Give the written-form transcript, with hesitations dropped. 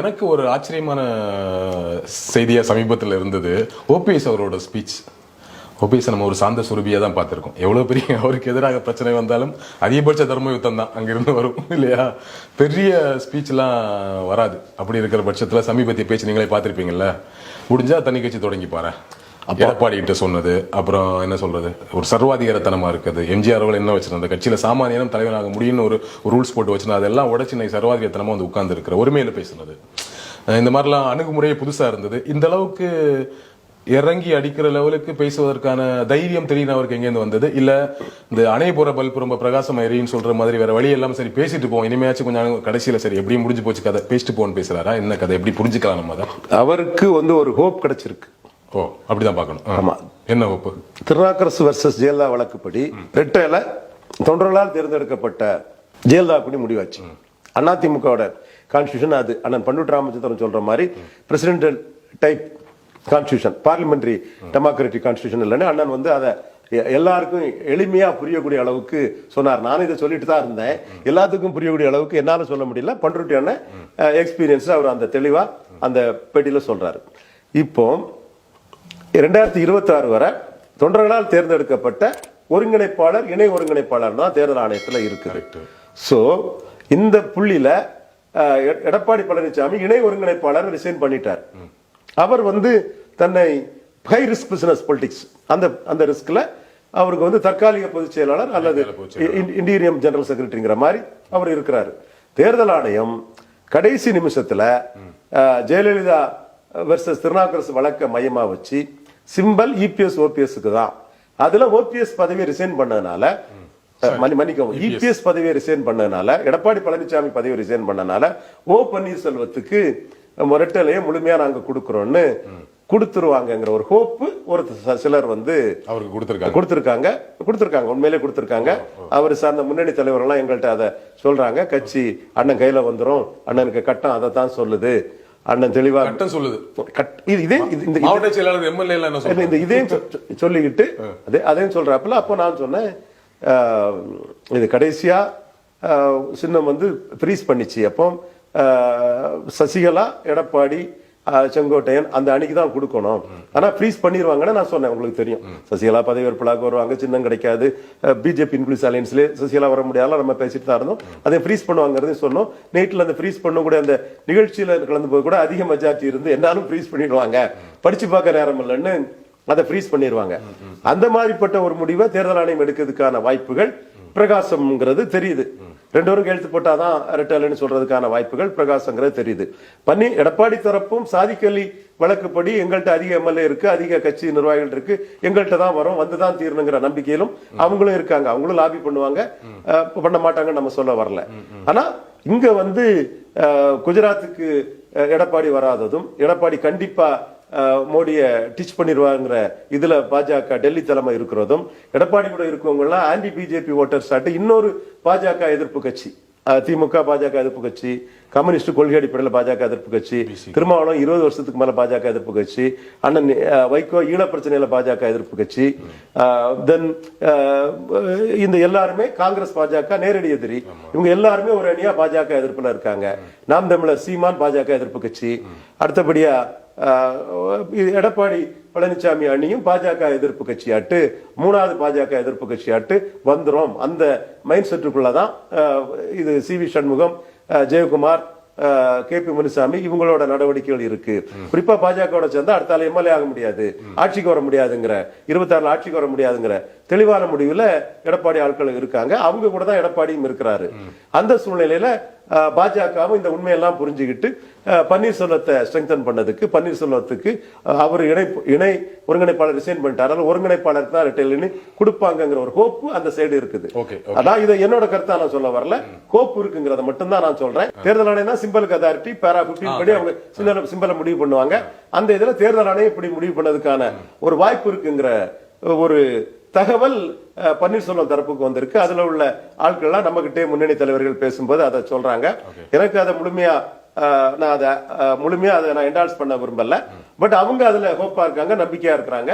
எனக்கு ஒரு ஆச்சரியமான செய்தியா சமீபத்தில் இருந்தது ஓபிஎஸ் அவரோட ஸ்பீச். ஓபிஎஸ் நம்ம ஒரு சாந்த சுரபியா தான் பார்த்துருக்கோம். எவ்வளவு பெரிய அவருக்கு எதிராக பிரச்சனை வந்தாலும் அதிகபட்ச தர்ம யுத்தம் தான் அங்கிருந்து வரும் இல்லையா. பெரிய ஸ்பீச்லாம் வராது. அப்படி இருக்கிற பட்சத்தில் சமீபத்திய பேச்சு நீங்களே பார்த்துருப்பீங்கல்ல. முடிஞ்சா தனி கட்சி தொடங்கி பாரு எடப்பாடி கிட்ட சொன்னது. அப்புறம் என்ன சொல்றது, ஒரு சர்வாதிகாரத்தனமா இருக்குது. எம்ஜிஆர் அவர்கள் என்ன வச்சிருந்த கட்சியில சாமானியனும் தலைவராக முடியும்னு ஒரு ரூல்ஸ் போட்டு வச்சிருந்தா அதெல்லாம் உடச்சு இன்னைக்கு சர்வாதிகாரத்தனமா வந்து உட்கார்ந்து இருக்கிற ஒருமையில பேசுனது. இந்த மாதிரிலாம் அணுகுமுறையே புதுசா இருந்தது. இந்த அளவுக்கு இறங்கி அடிக்கிற லெவலுக்கு பேசுவதற்கான தைரியம் தெரியும் அவருக்கு எங்கேருந்து வந்தது? இல்ல இந்த அணை போற பல்பு ரொம்ப பிரகாசம் எரின்னு சொல்ற மாதிரி வேற வழி எல்லாம் சரி பேசிட்டு போவோம், இனிமையாச்சும் கொஞ்சம் கடைசியில சரி எப்படியும் முடிஞ்சு போச்சு கதை பேசிட்டு போன்னு பேசுறாரா? என்ன கதை, எப்படி புரிஞ்சுக்கலாம் நம்ம அதை? அவருக்கு ஒரு ஹோப் கிடைச்சிருக்கு. ஓ, அப்படிதான் பார்க்கணும். ஆமா, என்ன ஹோப்? திருநாக்கரசு வர்சஸ் ஜெயலலிதா வழக்குப்படி ரெட்டையில தொண்டர்களால் தேர்ந்தெடுக்கப்பட்ட ஜெயலலிதா கூடி முடிவாச்சு. அதிமுகவோட கான்ஸ்டியூஷன் அது அண்ணன் பண்ருட்டி ராமச்சந்திரன் சொல்ற மாதிரி presidential type constitution, parliamentary democratic constitution இல்லைன்னு அண்ணன் வந்து அதை எல்லாருக்கும் எளிமையா புரியக்கூடிய அளவுக்கு சொன்னார். நானும் இதை சொல்லிட்டு தான் இருந்தேன். எல்லாத்துக்கும் புரியக்கூடிய அளவுக்கு என்னால சொல்ல முடியல. பண்ருட்டி அண்ணன் எக்ஸ்பீரியன்ஸ் அவர் அந்த தெளிவா அந்த பேட்டியில சொல்றாரு. இப்போ 2026 வரை தொண்டர்களால் தேர்ந்தெடுக்கப்பட்ட ஒருங்கிணைப்பாளர், இணை ஒருங்கிணைப்பாளர் தான் தேர்தல் ஆணையத்தில் இருக்குது. சோ இந்த புள்ளியில எடப்பாடி பழனிசாமி இணை ஒருங்கிணைப்பாளர் ரிசைன் பண்ணிட்டார். அவர் வந்து தன்னை ஹை ரிஸ்க் பிசினஸ் பொலிட்டிக்ஸ் அந்த ரிஸ்க்ல அவருக்கு வந்து தற்காலிக பொதுச் செயலாளர் அல்லது இன்டீரியம் ஜெனரல் செக்ரட்டரிங்கிற மாதிரி அவர் இருக்கிறாரு. தேர்தல் ஆணையம் கடைசி நிமிஷத்துல ஜெயலலிதா வெர்சஸ் திருநாக்கரசு வழக்க மையமா வச்சு சிம்பல் இபிஎஸ் ஓபிஎஸ்க்கு தான். அதுல ஓபிஎஸ் பதவியை ரிசைன் பண்ணதுனால, மன்னிக்கவும், இபிஎஸ் பதவியை ரிசைன் பண்ணதுனால, எடப்பாடி பழனிசாமி பதவியை ரிசைன் பண்ணனால ஓ பன்னீர்செல்வத்துக்கு ரெட்டலையே முழுமையா நாங்க கொடுக்கிறோம்னு கொடுத்துருவாங்கிற ஒரு ஹோப்பு ஒரு சிலர் வந்து அவருக்கு கொடுத்திருக்காங்க. உண்மையிலே கொடுத்திருக்காங்க. அவர் சார்ந்த முன்னணி தலைவர்கள் எங்கள்கிட்ட அதை சொல்றாங்க. கட்சி அண்ணன் கையில வந்துரும், அண்ணனுக்கு கட்டம் அதை தான் சொல்லுது, அண்ணன் தெளிவா சொல்லுது. மாவட்ட செயலாளர் எம்எல்ஏ இதையும் சொல்லிக்கிட்டு அதையும் சொல்றாப்புல. அப்போ நான் சொன்னேன், இது கடைசியா சின்னம் வந்து ஃப்ரீஸ் பண்ணிச்சு. அப்போ சசிகலா, எடப்பாடி, செங்கோட்டையன் அந்த அணிக்கு தான் கொடுக்கணும். ஆனா ஃப்ரீஸ் பண்ணிடுவாங்கன்னு நான் சொன்னேன். உங்களுக்கு தெரியும், சசிகலா பதவியேற்புலாக வருவாங்க, சின்னம் கிடைக்காது, பிஜேபி இன்க்ளூஸ் அலையன்ஸ்ல சசிகலா வர முடியாத நம்ம பேசிட்டு தான் இருந்தோம். அதை ஃப்ரீஸ் பண்ணுவாங்கிறது சொன்னோம். நேட்டில் அந்த ஃப்ரீஸ் பண்ண கூட அந்த நிகழ்ச்சியில கலந்து போய் கூட அதிக மெஜாரிட்டி இருந்து என்னாலும் ஃப்ரீஸ் பண்ணிடுவாங்க, படிச்சு பார்க்க நேரம் இல்லைன்னு அதை ஃப்ரீஸ் பண்ணிடுவாங்க. அந்த மாதிரிப்பட்ட ஒரு முடிவை தேர்தல் ஆணையம் எடுக்கிறதுக்கான வாய்ப்புகள் பிரகாசம்ங்கிறது தெரியுது. ரெண்டு பேரும் கையெழுத்து போட்டாதான் ரெட்டலைன்னு சொல்றதுக்கான வாய்ப்புகள் பிரகாசங்கிறது தெரியுது. எடப்பாடி தரப்பும் சாதிக்கலி வழக்குப்படி எங்கள்கிட்ட அதிக எம்எல்ஏ இருக்கு, அதிக கட்சி நிர்வாகிகள் இருக்கு, எங்கள்கிட்ட தான் வரும், வந்துதான் தீரணுங்கிற நம்பிக்கையிலும் அவங்களும் இருக்காங்க. அவங்களும் லாபி பண்ணுவாங்க, பண்ண மாட்டாங்கன்னு நம்ம சொல்ல வரல. ஆனா இங்க வந்து குஜராத்துக்கு எடப்பாடி வராததும், எடப்பாடி கண்டிப்பா மோடிய டிச் பண்ணிடுவாங்கிற இதுல பாஜக டெல்லி தலைமை இருக்கிறதும், எடப்பாடி கூட இருக்கவங்க எல்லாம் ஆன்டி பிஜேபி ஓட்டர்ஸ் இன்னொரு பாஜக எதிர்ப்பு கட்சி, திமுக பாஜக எதிர்ப்பு கட்சி, கம்யூனிஸ்ட் கொள்கை அடிப்படையில் பாஜக எதிர்ப்பு கட்சி, திருமாவளவன் 20 வருஷத்துக்கு மேல பாஜக எதிர்ப்பு கட்சி, அண்ணன் வைகோ ஈழ பிரச்சனையில பாஜக எதிர்ப்பு கட்சி, தென் இந்த எல்லாருமே காங்கிரஸ் பாஜக நேரடி எதிரி. இவங்க எல்லாருமே ஒரு அணியா பாஜக எதிர்ப்புல இருக்காங்க. நாம் தமிழர் சீமான் பாஜக எதிர்ப்பு கட்சி. அடுத்தபடியா எடப்பாடி பழனிசாமி அணியும் பாஜக எதிர்ப்பு கட்சியாட்டு, மூணாவது பாஜக எதிர்ப்பு கட்சியாட்டு வந்துரும். அந்த மைண்ட் செட்டுக்குள்ளதான் இது சி.வி. சண்முகம், ஜெயக்குமார், கே.பி. முனுசாமி இவங்களோட நடவடிக்கைகள் இருக்கு. குறிப்பா பாஜக சேர்ந்தா அடுத்தால எம்எல்ஏ ஆக முடியாது, ஆட்சிக்கு வர முடியாதுங்கிற, 26 ஆட்சிக்கு வர முடியாதுங்கிற தெளிவான முடிவுல எடப்பாடி ஆட்கள் இருக்காங்க. அவங்க கூட தான் எடப்பாடியும் இருக்கிறாரு. அந்த சூழ்நிலையில பாஜகவும் இந்த உண்மையெல்லாம் புரிஞ்சுக்கிட்டு பன்னீர்செல்வத்தை ஸ்ட்ரெங்தன் பண்ணதுக்கு, பன்னீர்செல்வத்துக்கு அவர் இணை ஒருங்கிணைப்பாளர் ரிசைன் பண்ணிட்டாரு, ஒருங்கிணைப்பாளருக்கு தான் ரெட்டையில கொடுப்பாங்கிற ஒரு ஹோப்பு அந்த சைடு இருக்குது. அதான் இதை என்னோட கருத்தா நான் சொல்ல வரல, ஹோப் இருக்குங்கிறத மட்டும் தான் நான் சொல்றேன். தேர்தல் ஆணையம் சிம்பலுக்கு அதாரிட்டி பேரா 15 படி அவங்க சிம்பலை முடிவு பண்ணுவாங்க. அந்த இதுல தேர்தல் ஆணையம் இப்படி முடிவு பண்ணதுக்கான ஒரு வாய்ப்பு இருக்குங்கிற ஒரு தகவல் பன்னீர்செல்வம் தரப்புக்கு வந்திருக்கு. அதுல உள்ள ஆட்கள்லாம் நம்ம கிட்டே முன்னணி தலைவர்கள் பேசும்போது அதை சொல்றாங்க. எனக்கு அதை முழுமையா நான் என்டால்ஸ் பண்ண விரும்பல. பட் அவங்க அதுல ஹோப்பா இருக்காங்க, நம்பிக்கையா இருக்கிறாங்க.